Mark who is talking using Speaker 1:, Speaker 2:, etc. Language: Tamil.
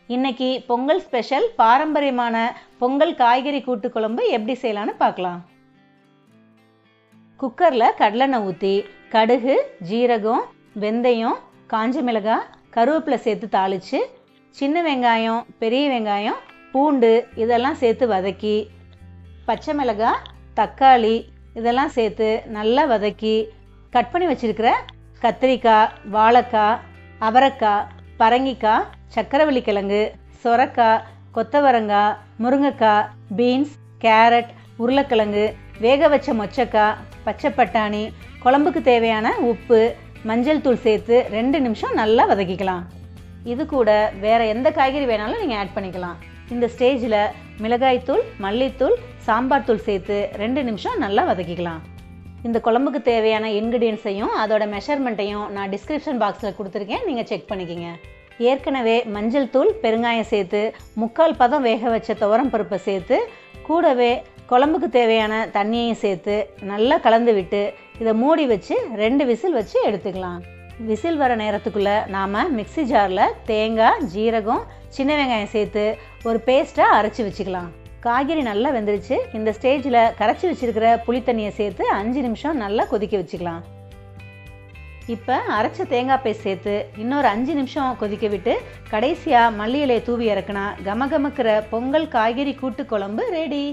Speaker 1: இன்னைக்கு பொங்கல் ஸ்பெஷல் பாரம்பரியமான பொங்கல் காய்கறி கூட்டு குழம்பு எப்படி செய்யலாம்னு பார்க்கலாம். குக்கரில் கடலெண்ணெய் ஊற்றி கடுகு, ஜீரகம், வெந்தயம், காஞ்ச மிளகாய், கருவேப்பிலை சேர்த்து தாளித்து சின்ன வெங்காயம், பெரிய வெங்காயம், பூண்டு இதெல்லாம் சேர்த்து வதக்கி பச்சை மிளகாய், தக்காளி இதெல்லாம் சேர்த்து நல்லா வதக்கி கட் பண்ணி வச்சுருக்கிற கத்திரிக்காய், வாழைக்காய், அவரைக்காய், பரங்கிக்காய், சக்கரவள்ளி கிழங்கு, சொரக்காய், கொத்தவரங்காய், முருங்கைக்காய், பீன்ஸ், கேரட், உருளைக்கிழங்கு, வேக வச்ச மொச்சக்காய், பச்சை பட்டாணி, குழம்புக்கு தேவையான உப்பு, மஞ்சள் தூள் சேர்த்து 2 நிமிஷம் நல்லா வதக்கிக்கலாம். இது கூட வேறு எந்த காய்கறி வேணாலும் நீங்கள் ஆட் பண்ணிக்கலாம். இந்த ஸ்டேஜில் மிளகாய்த்தூள், மல்லித்தூள், சாம்பார் தூள் சேர்த்து 2 நிமிஷம் நல்லா வதக்கிக்கலாம். இந்த குழம்புக்கு தேவையான இன்க்ரீடியன்ஸையும் அதோட மெஷர்மெண்ட்டையும் நான் டிஸ்கிரிப்ஷன் பாக்ஸில் கொடுத்துருக்கேன், நீங்கள் செக் பண்ணிக்கோங்க. ஏற்கனவே மஞ்சள் தூள், பெருங்காயம் சேர்த்து 3/4 பதம் வேக வச்ச துவரம் பருப்பை சேர்த்து கூடவே குழம்புக்கு தேவையான தண்ணியையும் சேர்த்து நல்லா கலந்து விட்டு இதை மூடி வச்சு 2 விசில் வச்சு எடுத்துக்கலாம். விசில் வர நேரத்துக்குள்ளே நாம் மிக்ஸி ஜாரில் தேங்காய், ஜீரகம், சின்ன வெங்காயம் சேர்த்து ஒரு பேஸ்ட்டாக அரைச்சி வச்சுக்கலாம். காய்கறி நல்லா வெந்துருச்சு. இந்த ஸ்டேஜில் கரைச்சி வச்சுருக்கிற புளித்தண்ணியை சேர்த்து 5 நிமிஷம் நல்லா கொதிக்க வச்சுக்கலாம். இப்போ அரைச்ச தேங்காய் பேஸ்ட் சேர்த்து இன்னொரு 5 நிமிஷம் கொதிக்க விட்டு கடைசியாக மல்லி இலையை தூவி இறக்குனா கமகமக்கிற பொங்கல் காய்கறி கூட்டு குழம்பு ரெடி.